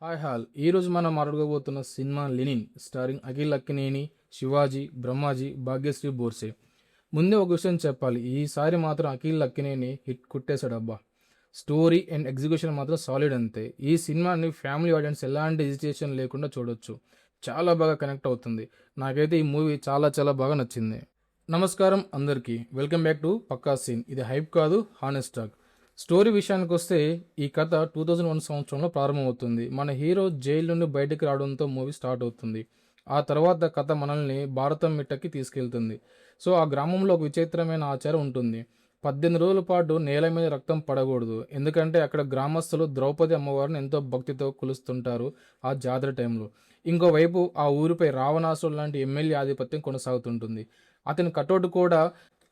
Hi all ఈరోజు మనం మాట్లాడుకోబోతున్న cinema Lenin starring Akhil Akkineni, Shivaji, Brahmaji, Bhagyashri Borse. ముందే ఒక విషయం చెప్పాలి, ఈసారి మాత్రం అఖిల్ అక్కినేని హిట్ కొట్టేశాడు అబ్బా. స్టోరీ అండ్ ఎగ్జిక్యూషన్ మాత్రం సాలిడ్ అంతే. ఈ సినిమాని ఫ్యామిలీ ఆడియన్స్ ఎలాంటి హెజిటేషన్ లేకుండా చూడొచ్చు. చాలా బాగా కనెక్ట్ అవుతుంది. నాకైతే ఈ మూవీ చాలా చాలా బాగా నచ్చింది. నమస్కారం అందరికీ, welcome back to Pakka Scene. ఇది హైప్ కాదు, హానెస్ట్ టాక్. స్టోరీ విషయానికి వస్తే ఈ కథ 2001 సంవత్సరంలో ప్రారంభమవుతుంది. మన హీరో జైలు నుండి బయటికి రావడంతో మూవీ స్టార్ట్ అవుతుంది. ఆ తర్వాత కథ మనల్ని భారతం మిట్టకి తీసుకెళ్తుంది. సో ఆ గ్రామంలో ఒక విచిత్రమైన ఆచారం ఉంటుంది. 18 రోజుల పాటు నేల మీద రక్తం పడకూడదు. ఎందుకంటే అక్కడ గ్రామస్తులు ద్రౌపది అమ్మవారిని ఎంతో భక్తితో కొలుస్తుంటారు ఆ జాతర టైంలో. ఇంకోవైపు ఆ ఊరిపై రావణాసురుడు లాంటి ఎమ్మెల్యే ఆధిపత్యం కొనసాగుతుంటుంది. అతని కటౌట్ కూడా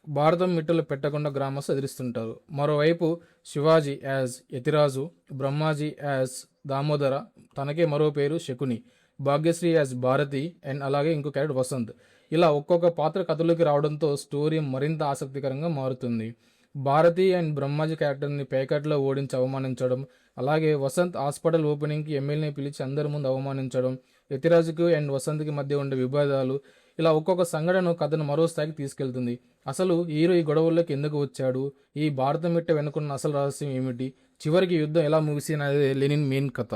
భారతం మిట్టలు పెట్టకుండా గ్రామస్తులు ఎదిరిస్తుంటారు. మరోవైపు శివాజీ యాజ్ యతిరాజు, బ్రహ్మాజీ యాజ్ దామోదర, తనకే మరో పేరు శకుని, భాగ్యశ్రీ యాజ్ భారతి అండ్ అలాగే ఇంకో క్యారెక్టర్ వసంత్. ఇలా ఒక్కొక్క పాత్ర కథలోకి రావడంతో స్టోరీ మరింత ఆసక్తికరంగా మారుతుంది. భారతి అండ్ బ్రహ్మాజీ క్యారెక్టర్ని పేకట్లో ఓడించి అవమానించడం, అలాగే వసంత్ హాస్పిటల్ ఓపెనింగ్కి ఎమ్మెల్యేని పిలిచి అందరి ముందు అవమానించడం, యతిరాజుకు అండ్ వసంత్కి మధ్య ఉండే విభేదాలు, ఇలా ఒక్కొక్క సంఘటన కథను మరో స్థాయికి తీసుకెళ్తుంది. అసలు హీరో ఈ గొడవల్లోకి ఎందుకు వచ్చాడు, ఈ భారతం మిట్ట వెనుకున్న అసలు రహస్యం ఏమిటి, చివరికి యుద్ధం ఎలా ముగిసినదే లెనిన్ మెయిన్ కథ.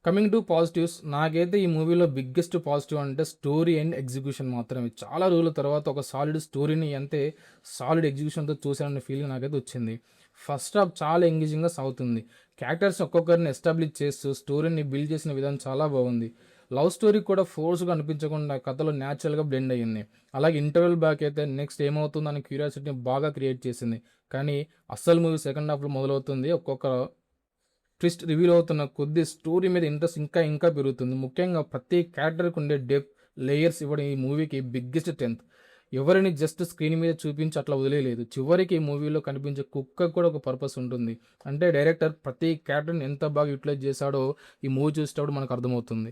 కమింగ్ టు పాజిటివ్స్, నాకైతే ఈ మూవీలో బిగ్గెస్ట్ పాజిటివ్ అంటే స్టోరీ అండ్ ఎగ్జిక్యూషన్ మాత్రమే. చాలా రోజుల తర్వాత ఒక సాలిడ్ స్టోరీని అంతే సాలిడ్ ఎగ్జిక్యూషన్తో చూసానన్న ఫీలింగ్ నాకైతే వచ్చింది. ఫస్ట్ హాఫ్ చాలా ఎంగేజింగ్గా సాగుతుంది. క్యారెక్టర్స్ ఒక్కొక్కరిని ఎస్టాబ్లిష్ చేస్తూ స్టోరీని బిల్డ్ చేసిన విధానం చాలా బాగుంది. లవ్ స్టోరీ కూడా ఫోర్స్గా అనిపించకుండా కథలో న్యాచురల్గా బ్లెండ్ అయ్యింది. అలాగే ఇంటర్వెల్ బ్యాక్ అయితే నెక్స్ట్ ఏమవుతుందని క్యూరియాసిటీని బాగా క్రియేట్ చేసింది. కానీ అస్సలు మూవీ సెకండ్ హాఫ్లో మొదలవుతుంది. ఒక్కొక్క ట్విస్ట్ రివీల్ అవుతున్న కొద్ది స్టోరీ మీద ఇంట్రెస్ట్ ఇంకా పెరుగుతుంది. ముఖ్యంగా ప్రతి క్యారెక్టర్కి ఉండే డెప్త్, లేయర్స్ ఇవ్వడం ఈ మూవీకి బిగ్గెస్ట్ స్ట్రెంత్. ఎవరిని జస్ట్ స్క్రీన్ మీద చూపించి అట్లా వదిలేదు. చివరికి ఈ మూవీలో కనిపించే కుక్క కూడా ఒక పర్పస్ ఉంటుంది. అంటే డైరెక్టర్ ప్రతి క్యారెక్టర్ని ఎంత బాగా యూటిలైజ్ చేశాడో ఈ మూవీ చూసేటప్పుడు మనకు అర్థమవుతుంది.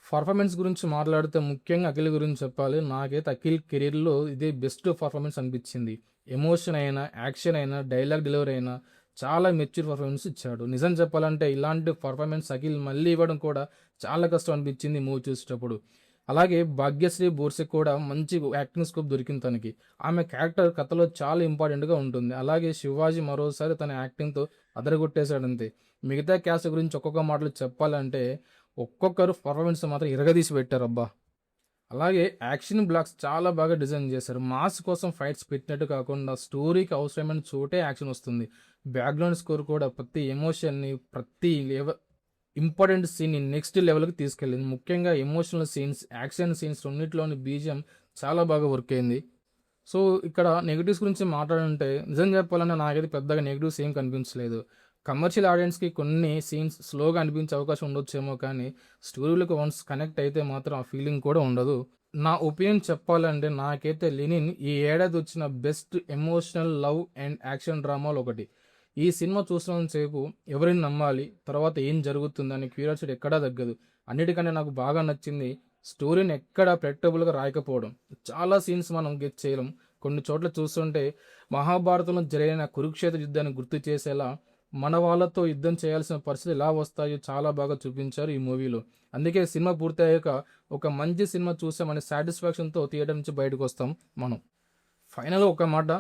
పర్ఫార్మెన్స్ గురించి మాట్లాడితే ముఖ్యంగా అఖిల్ గురించి చెప్పాలి. నాకైతే అఖిల్ కెరీర్లో ఇదే బెస్ట్ పర్ఫార్మెన్స్ అనిపించింది. ఎమోషన్ అయినా, యాక్షన్ అయినా, డైలాగ్ డెలివరీ అయినా చాలా మెచ్యూర్ పర్ఫార్మెన్స్ ఇచ్చాడు. నిజం చెప్పాలంటే ఇలాంటి పర్ఫార్మెన్స్ అఖిల్ మళ్ళీ ఇవ్వడం కూడా చాలా కష్టం అనిపించింది మూవీ చూసేటప్పుడు. అలాగే భాగ్యశ్రీ బోర్సే కూడా మంచి యాక్టింగ్ స్కోప్ దొరికింది తనకి. ఆమె క్యారెక్టర్ కథలో చాలా ఇంపార్టెంట్గా ఉంటుంది. అలాగే శివాజీ మరోసారి తన యాక్టింగ్తో అదరగొట్టేశాడంతే. మిగతా క్యాస్ట్ గురించి ఒక్కొక్క మాటలు చెప్పాలంటే ఒక్కొక్కరు పర్ఫార్మెన్స్ మాత్రం ఇరగదీసి పెట్టారబ్బా. అలాగే యాక్షన్ బ్లాక్స్ చాలా బాగా డిజైన్ చేశారు. మాస్ కోసం ఫైట్స్ పెట్టినట్టు కాకుండా స్టోరీకి అవసరమైన చోటే యాక్షన్ వస్తుంది. బ్యాక్గ్రౌండ్ స్కోర్ కూడా ప్రతి ఎమోషన్ని, ప్రతి ఇంపార్టెంట్ సీన్ని నెక్స్ట్ లెవెల్కి తీసుకెళ్ళింది. ముఖ్యంగా ఎమోషనల్ సీన్స్, యాక్షన్ సీన్స్ రెండింటిలోని బీజిఎం చాలా బాగా వర్క్ అయింది. సో ఇక్కడ నెగిటివ్స్ గురించి మాట్లాడుంటే నిజం చెప్పాలంటే నాకైతే పెద్దగా నెగిటివ్స్ ఏం కనిపించలేదు. కమర్షియల్ ఆడియన్స్కి కొన్ని సీన్స్ స్లోగా అనిపించే అవకాశం ఉండొచ్చేమో, కానీ స్టోరీలకు వన్స్ కనెక్ట్ అయితే మాత్రం ఆ ఫీలింగ్ కూడా ఉండదు. నా ఒపీనియన్ చెప్పాలంటే నాకైతే లెనిన్ ఈ ఏడాది వచ్చిన best emotional love and action డ్రామాలు ఒకటి. ఈ సినిమా చూసినంతసేపు ఎవరిని నమ్మాలి, తర్వాత ఏం జరుగుతుందని క్యూరియాసిటీ ఎక్కడా తగ్గదు. అన్నిటికంటే నాకు బాగా నచ్చింది స్టోరీని ఎక్కడా ప్రెడిక్టబుల్గా రాయకపోవడం. చాలా సీన్స్ మనం గెట్ చేయలేం. కొన్ని చోట్ల చూస్తుంటే మహాభారతంలో జరిగిన కురుక్షేత్ర యుద్ధాన్ని గుర్తు చేసేలా మన వాళ్ళతో యుద్ధం చేయాల్సిన పరిస్థితి ఎలా వస్తాయో చాలా బాగా చూపించారు ఈ మూవీలో. అందుకే సినిమా పూర్తయ్యాక ఒక మంచి సినిమా చూసామనే సాటిస్ఫాక్షన్తో థియేటర్ నుంచి బయటకు వస్తాం మనం. ఫైనల్గా ఒక మాట,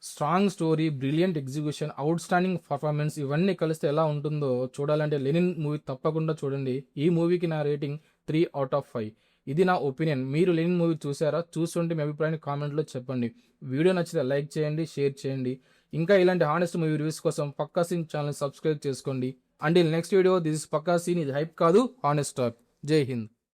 strong story, brilliant execution, out standing performance ఇవన్నీ కలిస్తే ఎలా ఉంటుందో చూడాలంటే లెనిన్ మూవీ తప్పకుండా చూడండి. ఈ మూవీకి నా రేటింగ్ 3/5. ఇది నా ఒపీనియన్. మీరు లెనిన్ మూవీ చూసారా? చూస్తుంటే మీ అభిప్రాయాన్ని కామెంట్లో చెప్పండి. వీడియో నచ్చితే లైక్ చేయండి, షేర్ చేయండి. ఇంకా ఇలాంటి హానెస్ట్ మూవీ రివ్యూస్ కోసం పక్కా సీన్ ఛానల్ సబ్స్క్రైబ్ చేసుకోండి. Until next video, this is Pakka Scene. ఇది హైప్ కాదు, హానెస్ట్ టాక్. జై హింద్.